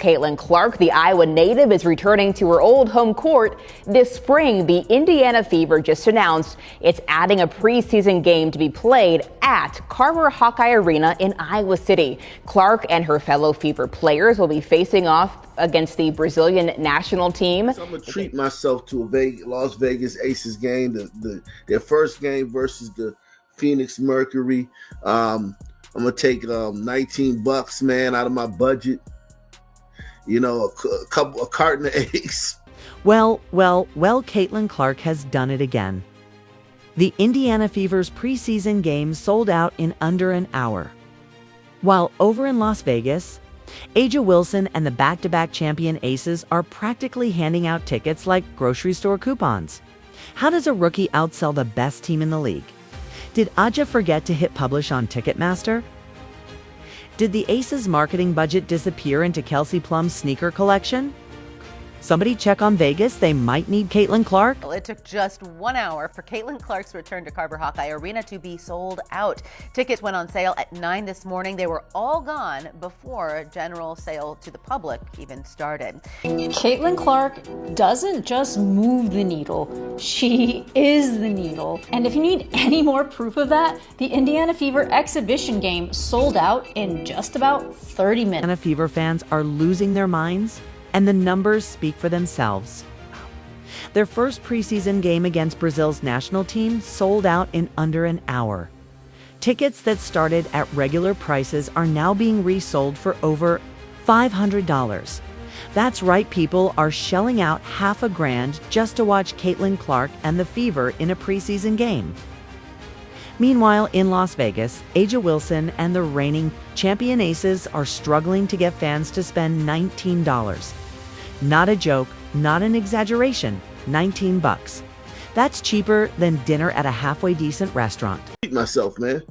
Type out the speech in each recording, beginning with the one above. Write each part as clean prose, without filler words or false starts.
Caitlyn Clark, the Iowa native, is returning to her old home court this spring. The Indiana Fever just announced it's adding a preseason game to be played at Carver Hawkeye Arena in Iowa City. Clark and her fellow Fever players will be facing off against the Brazilian national team. So I'm going to treat myself to a Las Vegas Aces game, their first game versus the Phoenix Mercury. I'm going to take $19, man, out of my budget. You know, a carton of eggs. Well, Caitlyn Clark has done it again. The Indiana Fever's preseason game sold out in under an hour. While over in Las Vegas, A'ja Wilson and the back-to-back champion Aces are practically handing out tickets like grocery store coupons. How does a rookie outsell the best team in the league? Did A'ja forget to hit publish on Ticketmaster? Did the Aces marketing budget disappear into Kelsey Plum's sneaker collection? Somebody check on Vegas. They might need Caitlyn Clark. Well, it took just 1 hour for Caitlyn Clark's return to Carver Hawkeye Arena to be sold out. Tickets went on sale at 9 this morning. They were all gone before general sale to the public even started. Caitlyn Clark doesn't just move the needle. She is the needle. And if you need any more proof of that, the Indiana Fever exhibition game sold out in just about 30 minutes. Indiana Fever fans are losing their minds, and the numbers speak for themselves. Their first preseason game against Brazil's national team sold out in under an hour. Tickets that started at regular prices are now being resold for over $500. That's right, people are shelling out $500 just to watch Caitlyn Clark and the Fever in a preseason game. Meanwhile, in Las Vegas, A'ja Wilson and the reigning champion Aces are struggling to get fans to spend $19. Not a joke, not an exaggeration, $19. That's cheaper than dinner at a halfway decent restaurant. Treat myself, man.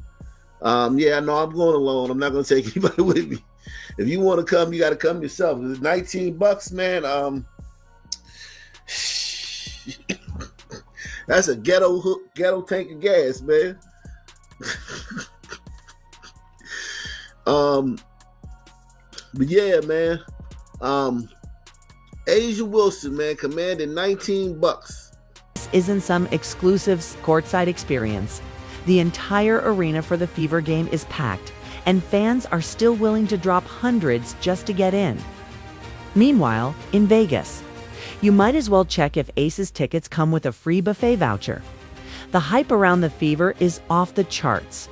Yeah, no, I'm going alone. I'm not going to take anybody with me. If you want to come, you got to come yourself. It's $19, man. That's a ghetto tank of gas, man. But yeah, man. A'ja Wilson, man, commanding $19. This isn't some exclusive courtside experience. The entire arena for the Fever game is packed, and fans are still willing to drop hundreds just to get in. Meanwhile, in Vegas, you might as well check if Aces tickets come with a free buffet voucher. The hype around the Fever is off the charts.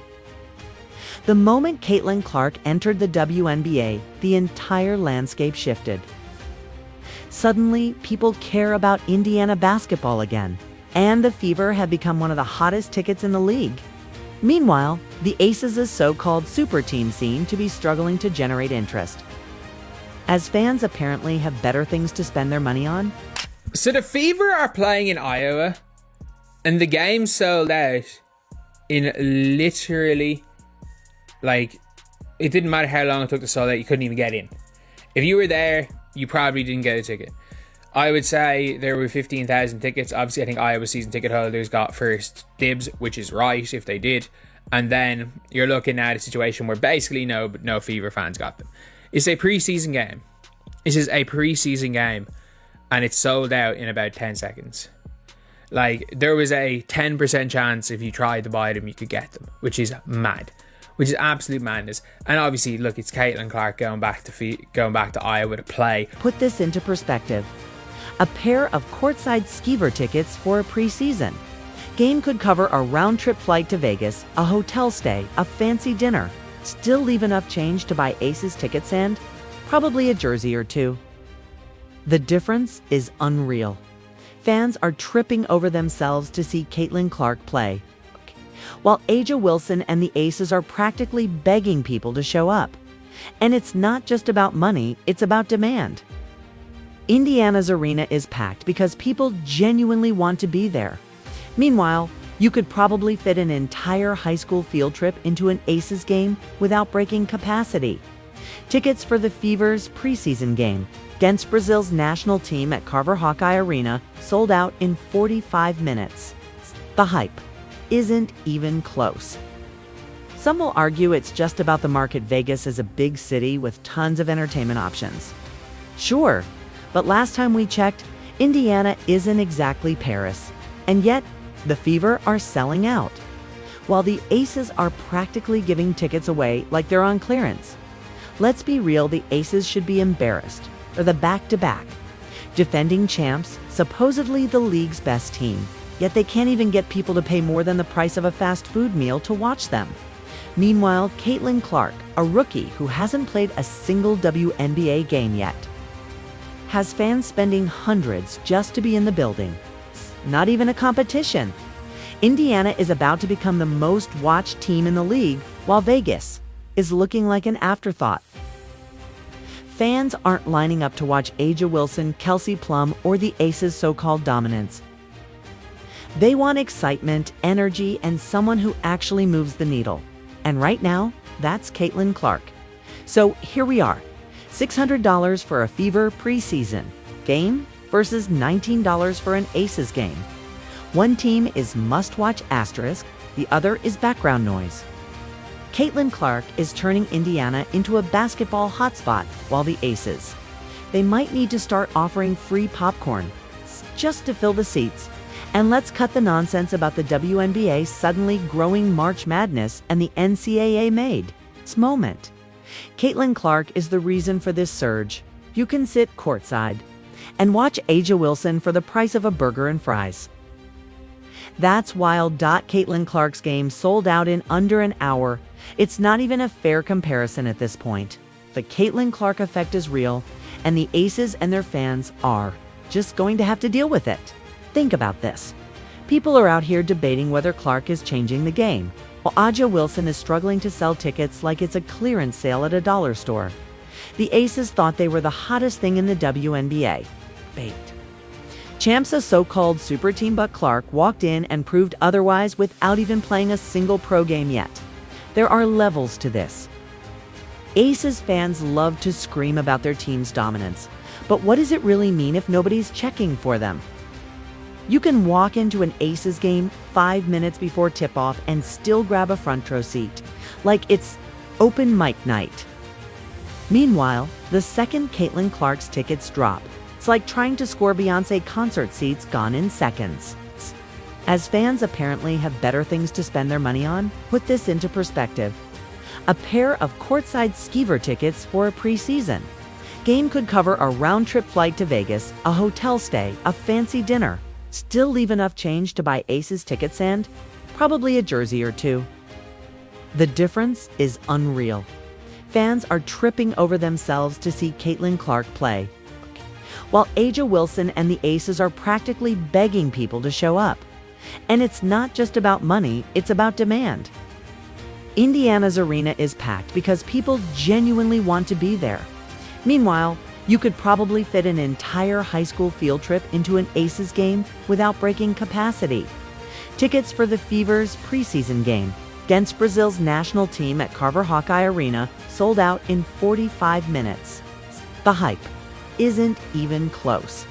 The moment Caitlyn Clark entered the WNBA, the entire landscape shifted. Suddenly, people care about Indiana basketball again, and the Fever have become one of the hottest tickets in the league. Meanwhile, the Aces' so-called super team seem to be struggling to generate interest, as fans apparently have better things to spend their money on. So the Fever are playing in Iowa, and the game sold out in literally, like, it didn't matter how long it took to sell out, you couldn't even get in. If you were there, you probably didn't get a ticket. I would say there were 15,000 tickets. Obviously, I think Iowa season ticket holders got first dibs, which is right if they did. And then you're looking at a situation where basically no Fever fans got them. It's a preseason game. This is a preseason game, and it's sold out in about 10 seconds. Like, there was a 10% chance if you tried to buy them, you could get them, which is mad. Which is absolute madness. And obviously, look, it's Caitlyn Clark going back to Iowa to play. Put this into perspective. A pair of courtside skeever tickets for a preseason game could cover a round-trip flight to Vegas, a hotel stay, a fancy dinner. Still leave enough change to buy Aces tickets and probably a jersey or two. The difference is unreal. Fans are tripping over themselves to see Caitlyn Clark play, while A'ja Wilson and the Aces are practically begging people to show up. And it's not just about money, it's about demand. Indiana's arena is packed because people genuinely want to be there. Meanwhile, you could probably fit an entire high school field trip into an Aces game without breaking capacity. Tickets for the Fever's preseason game against Brazil's national team at Carver Hawkeye Arena sold out in 45 minutes. The hype isn't even close. Some will argue it's just about the market. Vegas is a big city with tons of entertainment options. Sure, but last time we checked, Indiana isn't exactly Paris. And yet, the Fever are selling out, while the Aces are practically giving tickets away like they're on clearance. Let's be real, the Aces should be embarrassed. They're the back-to-back. Defending champs, supposedly the league's best team, yet they can't even get people to pay more than the price of a fast food meal to watch them. Meanwhile, Caitlyn Clark, a rookie who hasn't played a single WNBA game yet, has fans spending hundreds just to be in the building. It's not even a competition. Indiana is about to become the most watched team in the league, while Vegas is looking like an afterthought. Fans aren't lining up to watch A'ja Wilson, Kelsey Plum, or the Aces' so-called dominance. They want excitement, energy, and someone who actually moves the needle. And right now, that's Caitlyn Clark. So here we are, $600 for a Fever preseason game versus $19 for an Aces game. One team is must-watch asterisk, the other is background noise. Caitlyn Clark is turning Indiana into a basketball hotspot, while the Aces, they might need to start offering free popcorn just to fill the seats. And let's cut the nonsense about the WNBA suddenly growing March Madness and the NCAA made its moment. Caitlyn Clark is the reason for this surge. You can sit courtside and watch A'ja Wilson for the price of a burger and fries. That's wild. Caitlyn Clark's game sold out in under an hour. It's not even a fair comparison at this point. The Caitlyn Clark effect is real, and the Aces and their fans are just going to have to deal with it. Think about this. People are out here debating whether Clark is changing the game, while A'ja Wilson is struggling to sell tickets like it's a clearance sale at a dollar store. The Aces thought they were the hottest thing in the WNBA. Bait. Champs, a so-called super team, but Clark walked in and proved otherwise without even playing a single pro game yet. There are levels to this. Aces fans love to scream about their team's dominance, but what does it really mean if nobody's checking for them? You can walk into an Aces game 5 minutes before tip-off and still grab a front row seat, like it's open mic night. Meanwhile, the second Caitlyn Clark's tickets drop, it's like trying to score Beyoncé concert seats gone in seconds. As fans apparently have better things to spend their money on, put this into perspective. A pair of courtside skeever tickets for a preseason game could cover a round-trip flight to Vegas, a hotel stay, a fancy dinner. Still leave enough change to buy Aces tickets and probably a jersey or two. The difference is unreal. Fans are tripping over themselves to see Caitlyn Clark play, while A'ja Wilson and the Aces are practically begging people to show up. And it's not just about money, it's about demand. Indiana's arena is packed because people genuinely want to be there. Meanwhile, you could probably fit an entire high school field trip into an Aces game without breaking capacity. Tickets for the Fever's preseason game against Brazil's national team at Carver Hawkeye Arena sold out in 45 minutes. The hype isn't even close.